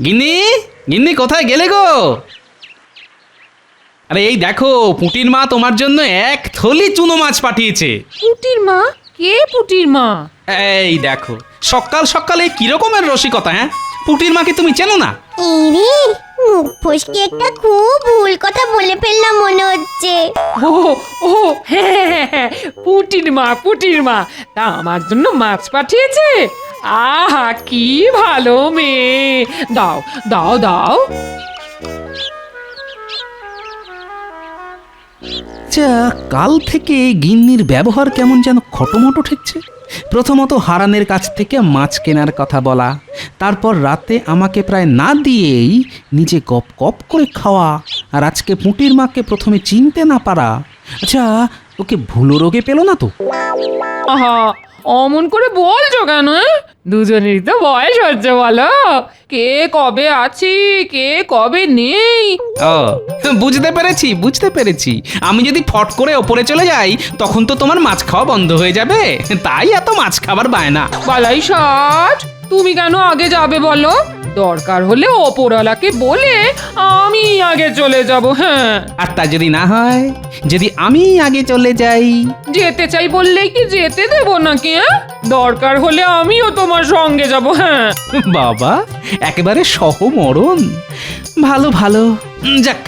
গিন্নি, গিন্নি কোথায় গেলে গো? আরে এই দেখো, পুটির মা তোমার জন্য এক থলি চুনো মাছ পাঠিয়েছে। পুটির মা? কে পুটির মা? এই দেখো, সকাল সকালে কি রকমের রসিকতা! হ্যাঁ, পুটির মাকে তুমি চেনো না? ইরে, মুখ ফসকে একটা খুব ভুল কথা বলে ফেললাম মনে হচ্ছে। ও ও হ্যাঁ হ্যাঁ, হ্যাঁ, পুটির মা, পুটির মা। তা আমার জন্য মাছ পাঠিয়েছে? আহা, কি ভালো মেয়ে। দাও দাও দাও। আচ্ছা, কাল থেকে গিন্নির ব্যবহার কেমন যেন খটোমটো ঠেকছে। প্রথমত হারানের কাছ থেকে মাছ কেনার কথা বলা, তারপর রাতে আমাকে প্রায় না দিয়েই নিজে গপ গপ করে খাওয়া, আর আজকে পুঁটির মাকে প্রথমে চিনতে না পারা। আচ্ছা, ওকে ভুলো রোগে পেল না তো? আহা, অমন করে বলছো কেন? দুজনেরই তো বয়স হচ্ছে, বলো। কে কবে আছি, কে কবে নেই। ও, বুঝতে পেরেছি বুঝতে পেরেছি। আমি যদি ফট করে ওপরে চলে যাই তখন তো তোমার মাছ খাওয়া বন্ধ হয়ে যাবে, তাই এত মাছ খাবার বায়না। বালাই ষাট, তুমি কেন আগে যাবে বলো? দরকার হলে ওপরওয়ালাকে বলে আমি আগে চলে যাব। হ্যাঁ, আর তা যদি না হয়, যদি আমি আগে চলে যাই? যেতে চাই বললেই কি যেতে দেবো নাকি? দরকার হলে আমিও তোমার সঙ্গে যাব। হ্যাঁ, বাবা, একেবারে সহমরণ। ভালো ভালো। যাক,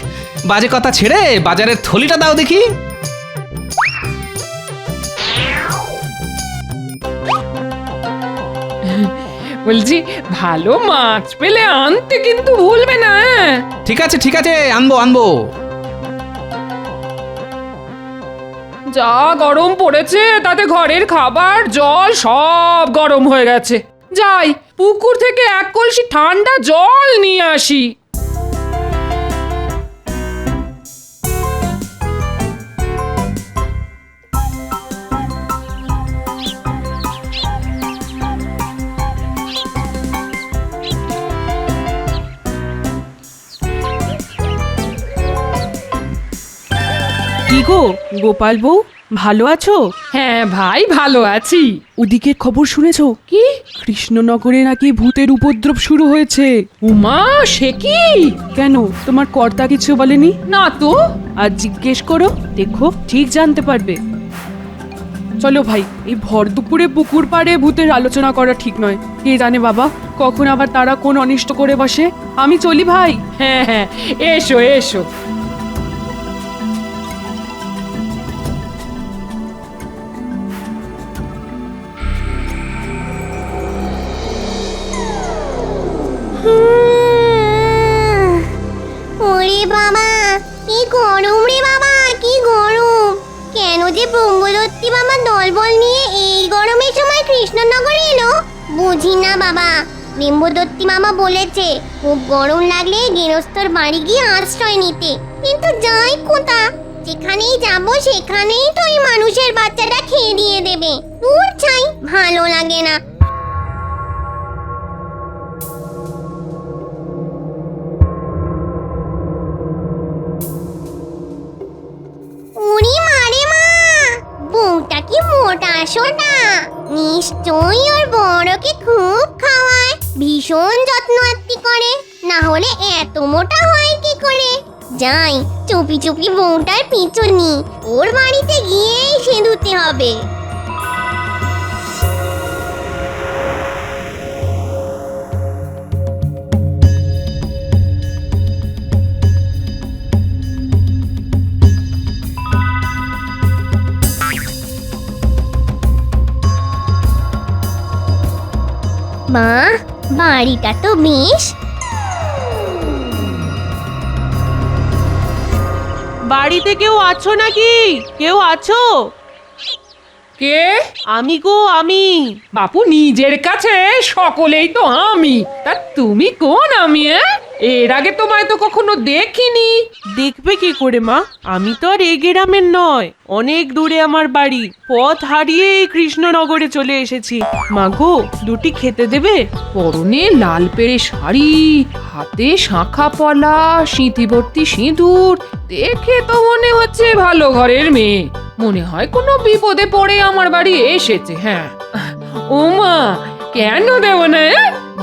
বাজে কথা ছেড়ে বাজারের থলিটা দাও দেখি। বলছি ভালো মাছ পেলে আনতে কিন্তু ভুলবে না। ঠিক আছে ঠিক আছে, আনবো আনবো। যা গরম পড়েছে, তাতে ঘরের খাবার জল সব গরম হয়ে গেছে। যাই, পুকুর থেকে এক কলসি ঠান্ডা জল নিয়ে আসি। কি গো গোপাল বউ, ভালো আছো? হ্যাঁ ভাই, ভালো আছি। ওদিকের খবর শুনেছো? কি? কৃষ্ণনগরে নাকি ভূতের উপদ্রব শুরু হয়েছে। উমা, সে কি? কেন, তোমার কর্তা কিছু বলেনি? না তো। আর জিজ্ঞেস করো, দেখো ঠিক জানতে পারবে। চলো ভাই, এই ভর দুপুরে পুকুর পাড়ে ভূতের আলোচনা করা ঠিক নয়। কে জানে বাবা, কখন আবার তারা কোন অনিষ্ট করে বসে। আমি চলি ভাই। হ্যাঁ হ্যাঁ, এসো এসো। ওরে বাবা, কি গরম রে বাবা, কি গরম! কেন যে ব্রহ্মদত্তি মামা দলবল নিয়ে এই গরমের সময় কৃষ্ণনগরে এলো বুঝি না বাবা। ব্রহ্মদত্তি মামা বলেছে খুব গরম লাগলে গৃহস্থর বাড়ি গিয়ে আশ্রয় নিতে, কিন্তু যাই কোথা, যেখানেই যাব সেখানেই তো এই মানুষের বাচ্চাটা খেয়ে দিয়ে দেবে। দূর ছাই, ভালো লাগে না। উড়ি মারে মা, বউটা কি মোটা সোটা! নিশ্চয়ই ওর বড়কে খুব খাওয়ায়, ভীষণ যত্ন আত্তি করে, না হলে এত মোটা হয় কি করে? যাই, চুপি চুপি বউটার পিছু নি, ওর বাড়িতে গিয়েই সেঁধুতে হবে। মা, বাড়িটা তো বেশ। বাড়িতে কেউ আছো নাকি? কেউ আছো? কে? আমি গো, আমি। বাপু, নিজের কাছে সকলেই তো আমি, তা তুমি কোন আমি? এর আগে তোমায় তো কখনো দেখিনি। দেখবে কি করে মা, আমি তো আর এই গ্রামের নয়, অনেক দূরে আমার বাড়ি। পথ হারিয়ে এই কৃষ্ণনগরে চলে এসেছি। মা গো, দুটি খেতে দেবে? পরনে লাল পেড়ে শাড়ি, হাতে শাঁখা পলা, সিঁথি ভর্তি সিঁদুর, দেখে তো মনে হচ্ছে ভালো ঘরের মেয়ে। মনে হয় কোনো বিপদে পড়ে আমার বাড়ি এসেছে। হ্যাঁ, ওমা, কেন দেব না?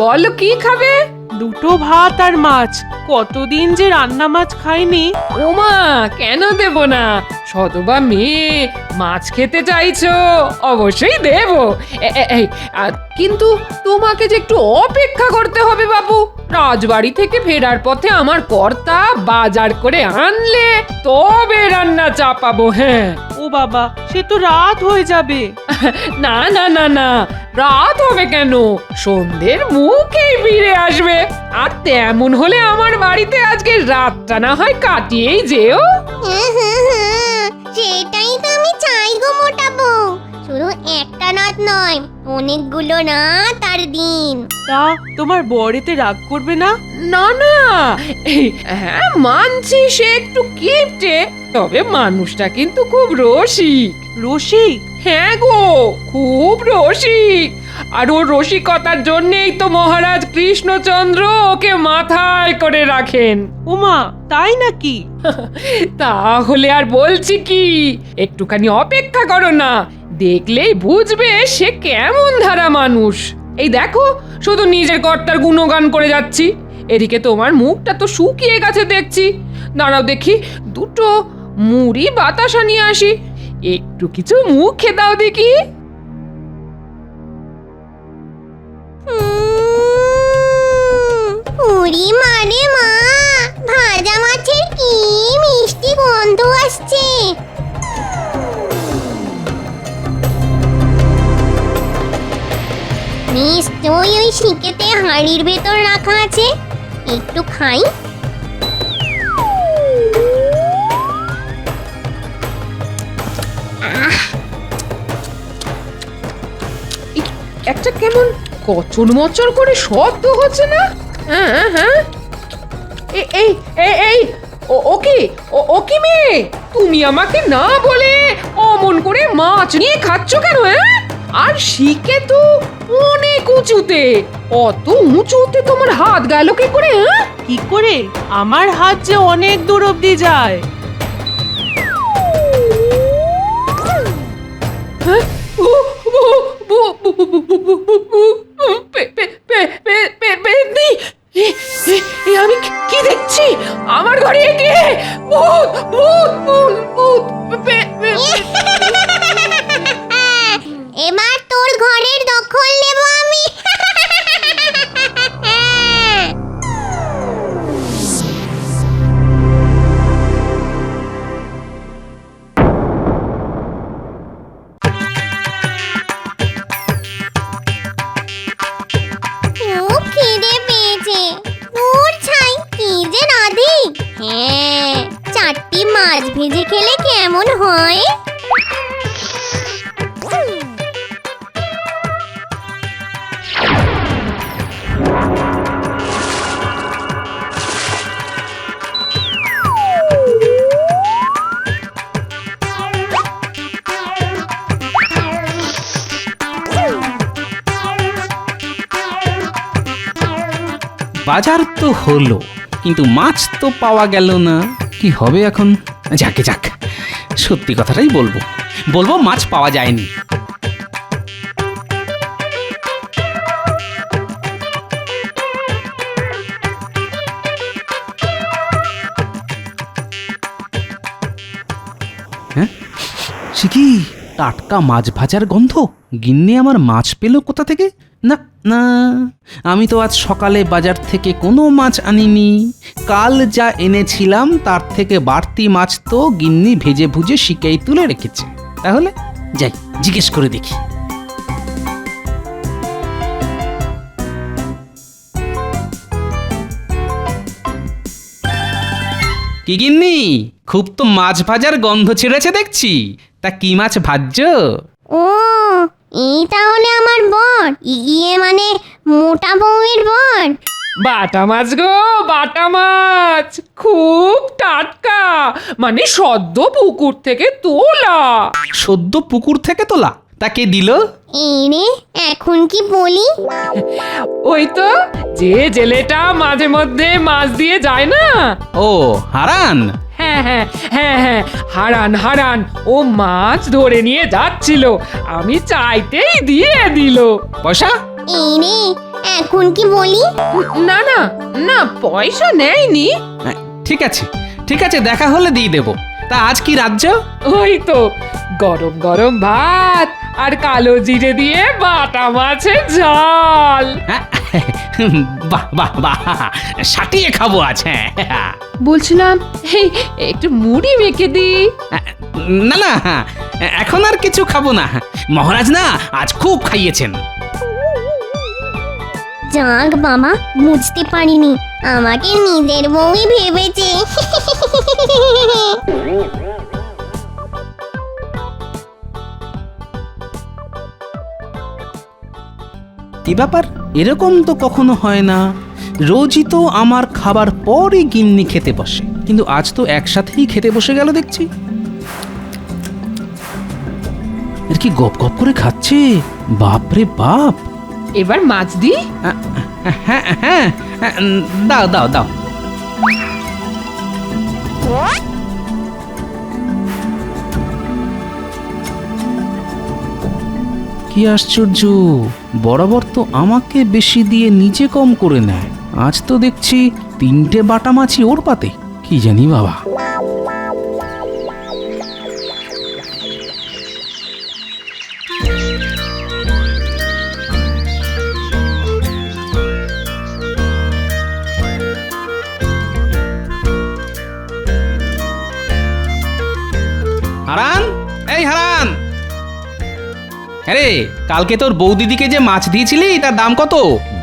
বলো কি খাবে? দুটো ভাত আর মাছ, কতদিন যে রান্না মাছ খাইনি। ওমা, কেন দেব না? সতবা মেয়ে, মাছ খেতে চাইছো, অবশ্যই দেব। এই, কিন্তু তোমাকে যে একটু অপেক্ষা করতে হবে বাবু। রাজবাড়ি থেকে ফেরার পথে আমার কর্তা বাজার করে আনলে তবে রান্না চাপাবো। হ্যাঁ। ও বাবা, সে তো রাত হয়ে যাবে। না না না না, রাত হবে কেন? সন্ধ্যের মুখেই ফিরে আসবে। আর তেমন হলে আমার বাড়িতে আজকে রাতটা না হয় কাটিয়েই যেও। সেটাই তো আমি চাই গো মোটা বউ। শুধু একটা রাত নয়, অনেকগুলো রাত আর দিন। তা তোমার বরেতে রাগ করবে না? না না, হ্যাঁ মানছি সে একটু কিপটে, তবে মানুষটা কিন্তু খুব রসিক। রসিক? হ্যাঁ গো, খুব রসিক। আর ওর রসিকতার জন্যেই তো মহারাজ কৃষ্ণচন্দ্র ওকে মাথায় করে রাখেন। ওমা, তাই নাকি? তাহলে আর বলছি কি, একটুখানি অপেক্ষা করো না, দেখলেই বুঝবে সে কেমন ধারা মানুষ। এই দেখো, শুধু নিজের কর্তার গুণগান করে যাচ্ছি, এদিকে তোমার মুখটা তো শুকিয়ে গেছে দেখছি। দাঁড়াও দেখি, দুটো মুড়ি বাতাসা নিয়ে আসি, একটু কিছু মুখে দাও দেখি। পুরি মানে মা, ভাজা মাছের কি মিষ্টি গন্ধ আসছে। নিশ্চয়ই ওই শিকেতে হাঁড়ির ভেতর রাখা আছে, একটু খাই। একটা কেমন কচর মচর করে শব্দ হচ্ছে না? হ্যাঁ হ্যাঁ, এই এই এই এই, ও কি মেয়ে, তুমি আমাকে না বলে অমন করে মাছ নিয়ে খাচ্ছ কেন? হ্যাঁ, আর শিকে তো অনেক উঁচুতে, অত উঁচুতে তোমার হাত গেল কি করে? হ্যাঁ, কি করে? আমার হাত যে অনেক দূর অব্দি যায়। হ্যাঁ? আমি কি দেখছি? আমার ঘরে কে? ভূত ভূত ভূত ভূত! এবার তোর ঘরের দখল নেব আমি। খুব খিদে পেয়েছে। দূর ছাই, কি যে রাধি। হ্যাঁ, 4টি মাছ ভেজে খেলে কেমন হয়? বাজার তো হলো, কিন্তু মাছ তো পাওয়া গেল না। কি হবে এখন? যাকে যাক, সত্যি কথাটাই বলবো, মাছ পাওয়া যায়নি। হ্যাঁ, সে কি টাটকা মাছ ভাজার গন্ধ? গিন্নি আমার মাছ পেল কোথা থেকে? না না, আমি তো আজ সকালে বাজার থেকে কোনো মাছ আনিনি। কাল যা এনেছিলাম তার থেকে বাড়তি মাছ তো গিন্নি ভেজে ভুজে শিকেই তুলে রেখেছে। তাহলে যাই, জিজ্ঞেস করে দেখি। কি গিন্নি, খুব তো মাছ ভাজার গন্ধ ছেড়েছে দেখছি। তা কি মাছ ভাজছো? ও, এই তাহলে আমার বর, ইয়ে মানে মোটা বউয়ের বর। বাটা মাছ গো, বাটা মাছ, খুব টাটকা, মানে সদ্য পুকুর থেকে তোলা। সদ্য পুকুর থেকে তোলা? তাকে দিল? এই রে, এখন কি বলি? ওই তো, যে জেলেটা মাঝে মধ্যে মাছ দিয়ে যায় না। ও, হারান। হ্যাঁ হ্যাঁ হ্যাঁ হ্যাঁ, হারান হারান, ও মাছ ধরে নিয়ে যাচ্ছিল, আমি চাইতেই দিয়ে দিল। পয়সা? এই রে, এখন কি বলি? না না না, পয়সা নেয়নি। ঠিক আছে ঠিক আছে, দেখা হলে দিয়ে দেবো। তা আজ কি রাজ্য? ওই তো গরম গরম ভাত আর কালো জিরে দিয়ে বাটা মাছের ঝাল। হ্যাঁ, বাহ বাহ বাহ, সাটিয়ে খাবো আজ। হ্যাঁ, বলছিলাম এই একটু মুড়ি মেখে দি। না না, এখন আর কিছু খাবো না। মহারাজ না আজ খুব খাইয়েছেন। যাক বাবা, বুঝতে পারিনি আমাকে নিজের বউই ভেবেছে। কি ব্যাপার, এরকম তো কখনো হয় না। রোজই তো আমার খাবার পরই গিন্নি খেতে বসে, কিন্তু আজ তো একসাথেই খেতে বসে গেল দেখছি। এর কি গপ গপ করে খাচ্ছে, বাপরে বাপ। এবার মাছ দি। হ্যাঁ হ্যাঁ, দাও দাও দাও। কি আশ্চর্য, বরাবর তো আমাকে বেশি দিয়ে নিজে কম করে নেয়, আজ তো দেখছি 3টে বাটা মাছি ওর পাতে। কি জানি বাবা। হারান, এই হারান। আরে কালকে তোর বৌদিদিকে যে মাছ দিয়েছিলি তার দাম কত?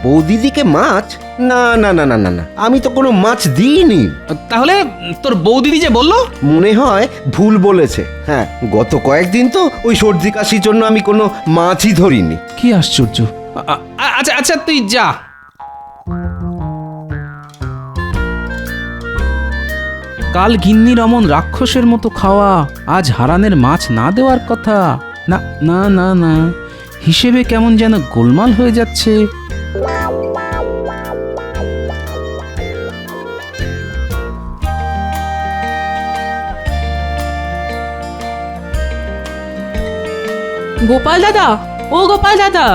বৌদিদিকে মাছ? না না না না না না, আমি তো কোনো মাছ দিইনি। তাহলে তোর বৌদিদি যে বললো? মনে হয় ভুল বলেছে। হ্যাঁ, গত কয়েকদিন তো ওই সর্দি কাশির জন্য আমি কোনো মাছই ধরিনি। কি আশ্চর্য। আচ্ছা আচ্ছা, তুই যা। কাল গিন্নির অমন রাক্ষসের মতো খাওয়া, আজ হারানের মাছ না দেওয়ার কথা। না না না না, হিসেবে কেমন যেন গোলমাল হয়ে যাচ্ছে। গোপাল দাদা, ও গোপাল দাদা,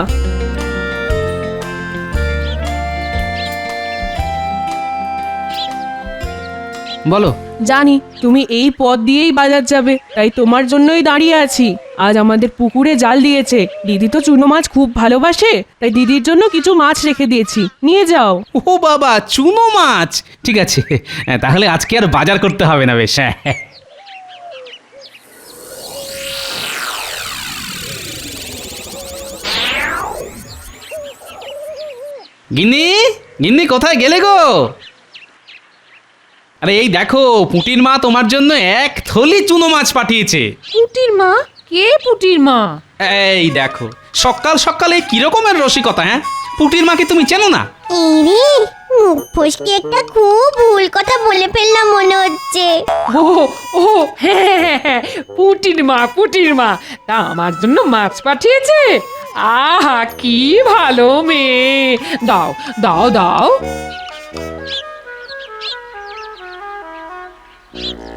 বলো। জানি তুমি এই পথ দিয়েই বাজার যাবে, তাই তোমার জন্যই দাঁড়িয়ে আছি। আজ আমাদের পুকুরে জাল দিয়েছে, দিদি তো চুনো মাছ খুব ভালোবাসে, তাই দিদির জন্য কিছু মাছ রেখে দিয়েছি, নিয়ে যাও। ও বাবা, চুনো মাছ! ঠিক আছে, তাহলে আজকে আর বাজার করতে হবে না। বেশ, হ্যাঁ। গিন্নি, গিন্নি কোথায় গেলে গো? আরে এই দেখো, পুটির মা তোমার জন্য 1 থলি চুনো মাছ পাঠিয়েছে। পুটির মা? কে পুটির মা? এই দেখো, সকাল সকালে কি রকমের রসিকতা! হ্যাঁ, পুটির মাকে তুমি চেনো না? এই রে, মুখ ফসকে একটা খুব ভুল কথা বলে ফেললাম মনে হচ্ছে। ও ও হ্যাঁ হ্যাঁ হ্যাঁ, পুটির মা, পুটির মা। তা আমার জন্য মাছ পাঠিয়েছে? আহা, কি ভালো মেয়ে। দাও দাও দাও।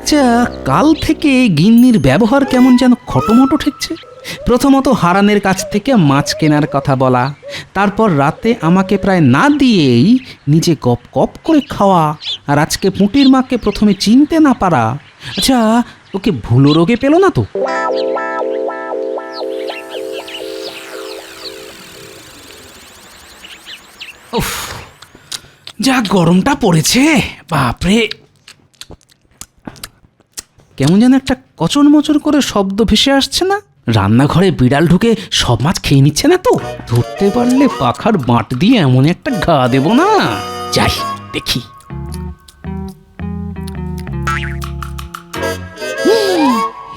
আচ্ছা, কাল থেকে গিন্নির ব্যবহার কেমন যেন খটোমটো ঠেকছে। প্রথমত হারানের কাছ থেকে মাছ কেনার কথা বলা, তারপর রাতে আমাকে প্রায় না দিয়েই নিজে গপ গপ করে খাওয়া, আর আজকে পুঁটির মাকে প্রথমে চিনতে না পারা। আচ্ছা, ওকে ভুলো রোগে পেল না তো? উফ, যা গরমটা পড়েছে, বাপরে। কেমন যেন একটা কচর মচর করে শব্দ ভেসে আসছে না? রান্নাঘরে বিড়াল ঢুকে সব মাছ খেয়ে নিচ্ছে না তো? ধরতে পারলে পাখার বাঁট দিয়ে এমন একটা ঘা দেব না। যাই দেখি।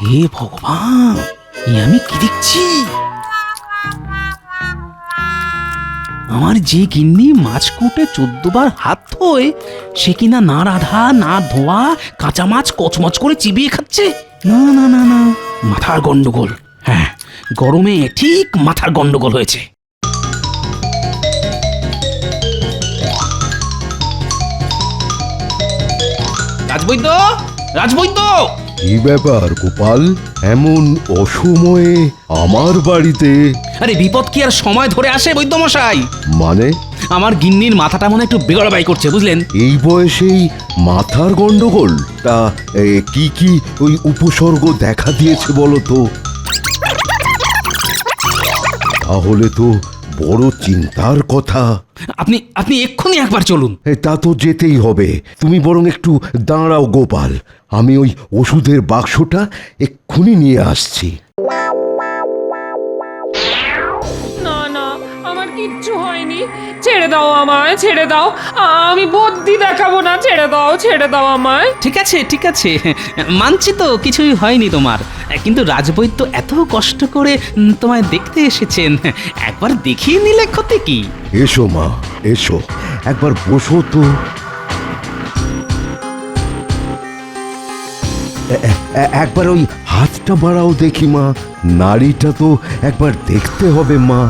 হে ভগবান, এ আমি কি দেখছি? আমার যে গিন্নি মাছ কুটে 14 বার হাত ধোয়, সে কিনা না রাধা না ধোয়া কাঁচা মাছ কচমচ করে চিবিয়ে খাচ্ছে। না না না না, মাথার গন্ডগোল। হ্যাঁ, গরমে ঠিক মাথার গন্ডগোল হয়েছে। রাজবৈদ্য, রাজবৈদ্য! কি ব্যাপার গোপাল, এমন অসময়ে আমার বাড়িতে? আরে বিপদ কি আর সময় ধরে আসে বৈদ্যমশাই? মানে? আমার গিন্নির মাথাটা মনে হয় একটু বেগড়াবাই করছে, বুঝলেন? এই বয়সেই মাথার গন্ডগোল? তা কি কি ওই উপসর্গ দেখা দিয়েছে বলো তো? তাহলে তো বড় চিন্তার কথা। আপনি আপনি এক্ষুনি একবার চলুন। তা তো যেতেই হবে। তুমি বরং একটু দাঁড়াও গোপাল, আমি ওই ওষুধের বাক্সটা এক্ষুনি নিয়ে আসছি। না না, আমার কিচ্ছু হয়নি, ছেড়ে দাও আমায়, ছেড়ে দাও, আমি বুদ্ধি দেখাবো না, ছেড়ে দাও আমায়। ঠিক আছে ঠিক আছে, মানছি তো কিছুই হয়নি তোমার, কিন্তু রাজবৈদ্য এত কষ্ট করে তোমায় দেখতে এসেছেন, একবার দেখিয়ে নিলে ক্ষতি কি? এসো মা, এসো, একবার বসো তো। একবার ওই হাতটা বাড়াও দেখি মা, নাড়িটা তো একবার দেখতে হবে মা।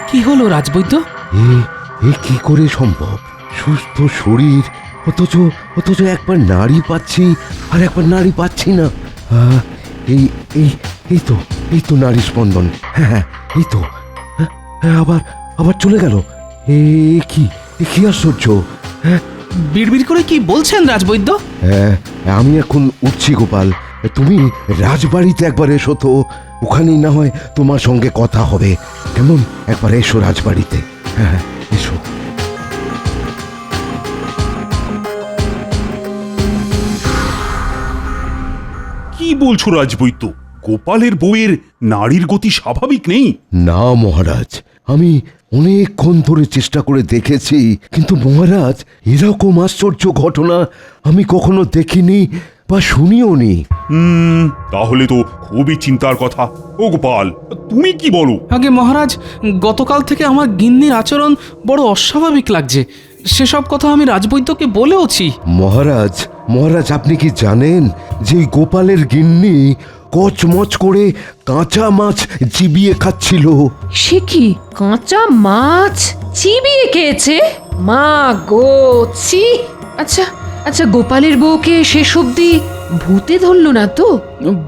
কি হলো রাজবৈদ্য? এ কি করে সম্ভব? সুস্থ শরীর, অথচ অথচ একবার নাড়ি পাচ্ছি আর একবার নাড়ি পাচ্ছি না। এই এই এই তো নাড়ি স্পন্দন। হ্যাঁ হ্যাঁ, এই তো। হ্যাঁ, আবার আবার চলে গেল। এ কি আশ্চর্য! হ্যাঁ বিড়বিড় করে কি বলছেন রাজবৈদ্য? হ্যাঁ, আমি এখন উঠছি গোপাল, তুমি রাজবাড়িতে একবার এসো তো, ওখানেই না হয় তোমার সঙ্গে কথা হবে। কেমন? একবার এসো রাজবাড়িতে। হ্যাঁ হ্যাঁ, এসো। কি বলছো রাজবৈদ্য? গোপালের বউয়ের নাড়ির গতি স্বাভাবিক নেই? না মহারাজ, আমি অনেকক্ষণ ধরে চেষ্টা করে দেখেছি, কিন্তু মহারাজ এরকম আশ্চর্য ঘটনা আমি কখনো দেখিনি বা শুনিও নি। তাহলে তো খুবই চিন্তার কথা। ও গোপাল, তুমি কি বলো? আগে মহারাজ, গতকাল থেকে আমার গিন্নির আচরণ বড় অস্বাভাবিক লাগছে, সেসব কথা আমি রাজবৈদ্যকে বলেওছি। মহারাজ, মহারাজ আপনি কি জানেন যে এই গোপালের গিন্নি কচমচ করে কাঁচা মাছ চিবিয়ে খাচ্ছিল? সে কি, কাঁচা মাছ চিবিয়ে খেয়েছে? মা গো, ছি! আচ্ছা আচ্ছা, গোপালের বউকে শেষ অবধি ভূতে ধরলো না তো?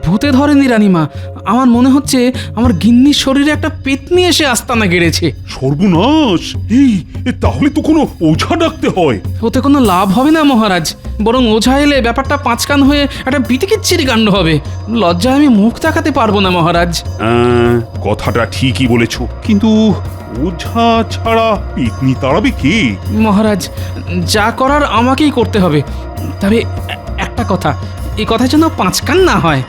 ভূতে ধরেনি রানীমা, আমার মনে হচ্ছে আমার গিন্নির শরীরে একটা পেতনি এসে আস্তানা গেড়েছে। সর্বনাশ! এই তাহলে তো কোনো ওঝা ডাকতে হয়। ওতে কোনো লাভ হবে না মহারাজ, বরং ওঝা এলে ব্যাপারটা পাঁচকান হয়ে একটা বিতিকিচ্ছিরি কাণ্ড হবে। লজ্জায় আমি মুখ দেখাতে পারবো না মহারাজ। কথাটা ঠিকই বলেছো, কিন্তু ওঝা ছাড়া পেতনি তাড়াবে কে? মহারাজ, যা করার আমাকেই করতে হবে, তবে একটা কথা, এই কথা যেন পাঁচকান না হয়।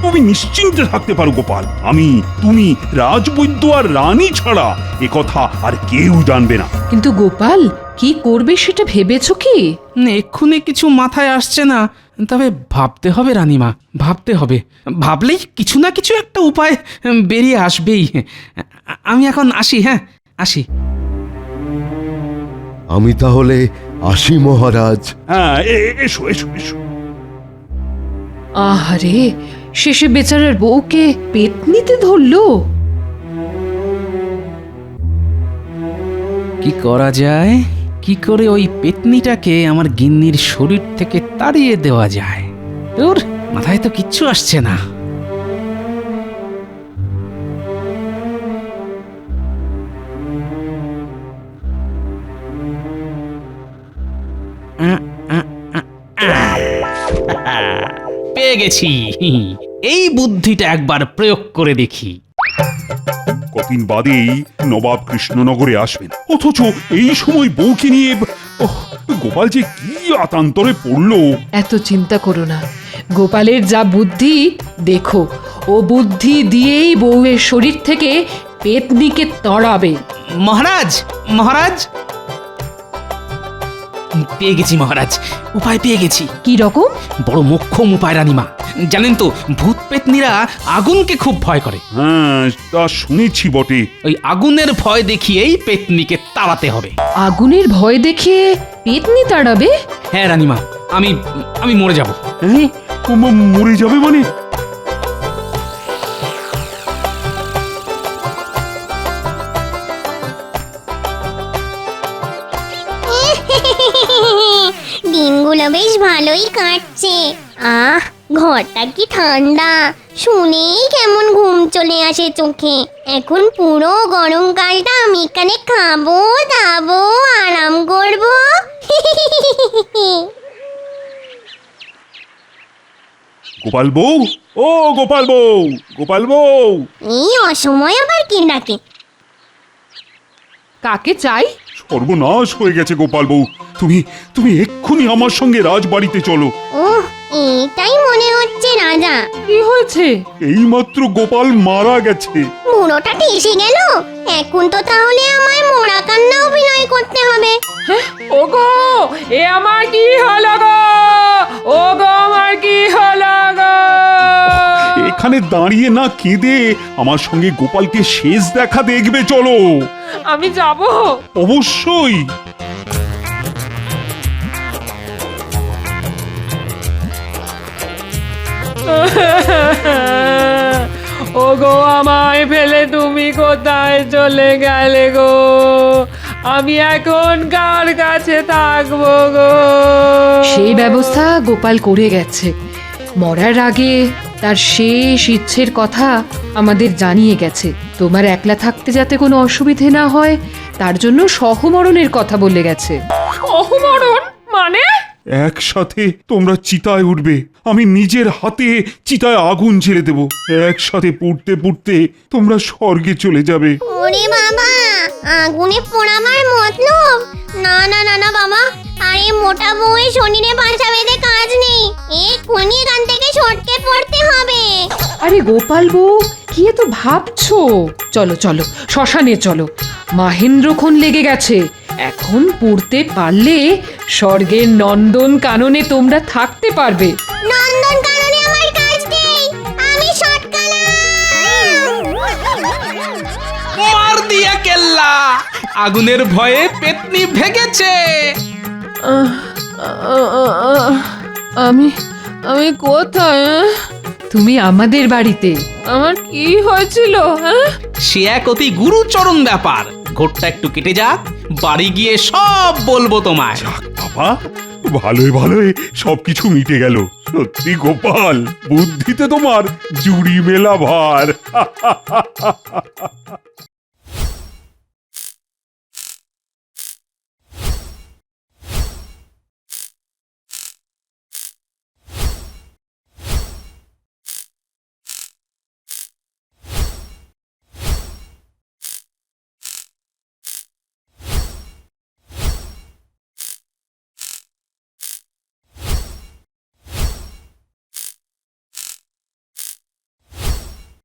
তুমি নিশ্চিন্তে থাকতে পারো গোপাল, আমি, তুমি, রাজবৈদ্য আর রানী ছাড়া এ কথা আর কেউ জানবে না। কিন্তু গোপাল কি করবে সেটা ভেবেছো কি? এক্ষুনি কিছু মাথায় আসছে না, তবে ভাবতে হবে রানীমা, ভাবতে হবে। ভাবলেই কিছু না কিছু একটা উপায় বেরিয়ে আসবেই। আমি এখন আসি, হ্যাঁ আসি। আমি তাহলে আসি মহারাজ। হ্যাঁ, এসো এসো এসো। আহারে, শেষে বেচারার বউকে পেতনিতে ধরলো। কি করা যায়, কি করে ওই পেতনিটাকে আমার গিন্নির শরীর থেকে তাড়িয়ে দেওয়া যায়? তোর মাথায় তো কিচ্ছু আসছে না। পেয়ে গেছি, এই বুদ্ধিটা একবার প্রয়োগ করে দেখি। কদিন বাদেই নবাব কৃষ্ণনগরে আসবেন, অথচ এই সময় বউকে নিয়ে গোপাল যে কি আতান্তরে পড়লো। এত চিন্তা করো না, গোপালের যা বুদ্ধি দেখো, ও বুদ্ধি দিয়েই বউয়ের শরীর থেকে পেতনিকে তড়াবে। মহারাজ, মহারাজ, পেয়ে গেছি মহারাজ, উপায় পেয়ে গেছি। কি রকম? বড় মোক্ষম উপায় রানীমা। জানেন তো, ভূত পেতনিরা আগুনকে খুব ভয় করে। হ্যাঁ, তা শুনেছি বটে। ওই আগুনের ভয় দেখিয়েই পেতনিকে তাড়াতে হবে। আগুনের ভয় দেখিয়ে পেতনি তাড়াবে? হ্যাঁ রানীমা, আমি আমি মরে যাব। হ্যাঁ, মরে যাবে মানে? দিনগুলো বেশ ভালোই কাটছে। ঘরটা কি ঠান্ডা, শুনেই কেমন ঘুম চলে আসে চোখে। এখন পুরো গরমকালটা আমি এখানে খাবো দাবো আরাম করবো। গোপাল বউ, ও গোপাল বউ, গোপাল বউ। এই অসময় আবার কে ডাকে? কাকে চাই? সর্বনাশ হয়ে গেছে গোপাল বউ, তুমি তুমি এক্ষুনি আমার সঙ্গে রাজবাড়িতে চলো। ওহ, এটাই মনে হচ্ছে রাজা। কি হয়েছে? এইমাত্র গোপাল মারা গেছে। বুড়োটা এসে গেল। এখন তো তাহলে আমায় মোড়া কান্না অভিনয় করতে হবে। ওগো, এ আমার কি হলো গো? ওগো, আমার কি হলো গো? এখানে দাঁড়িয়ে না কেঁদে আমার সঙ্গে গোপালকে শেষ দেখা দেখবে চলো। আমি যাব। অবশ্যই। ওগো, আমায় ফেলে তুমি কোথায় চলে গেলে গো? আমি এখন কার কাছে থাকবো গো? সেই ব্যবস্থা গোপাল করে গেছে। মরার আগে তার শেষ ইচ্ছের কথা আমাদের জানিয়ে গেছে। তোমার একলা থাকতে যাতে কোনো অসুবিধে না হয় তার জন্য সহমরণের কথা বলে গেছে। সহমরণ মানে? একসাথে তোমরা চিতায় উঠবে, আমি নিজের হাতে চিতায় আগুন ছেড়ে দেব। একসাথে পুড়তে পুড়তে তোমরা স্বর্গে চলে যাবে। ওরে বাবা, আগুনে পোড়াবার মতলব? না না না না বাবা, আরে মোটা বউয়ের শরীরে বাসা বেঁধে কাজ নেই। এক্ষুনি এখান থেকে সটকে পড়তে হবে। আরে গোপাল বউ, কি এত ভাবছো? চলো চলো, শ্মশানে চলো। মাহেন্দ্রক্ষণ লেগে গেছে। এখন পড়তে পারলে স্বর্গের নন্দন কাননে তোমরা থাকতে পারবে। নন্দন কাননে আমার কাজ নেই, আমি সটকালাম। মার দিয়া কেল্লা, আগুনের ভয়ে পেতনি ভেগেছে। আমি আমি কোথায়? তুমি আমাদের বাড়িতে। আমার কি হয়েছিল? সে এক অতি গুরুচরণ ব্যাপার। ঘোরটা একটু কেটে যাক, বাড়ি গিয়ে সব বলবো তোমায়। বাবা, ভালোই ভালোই সবকিছু মিটে গেল। সত্যি গোপাল, বুদ্ধিতে তোমার জুড়ি মেলা ভার।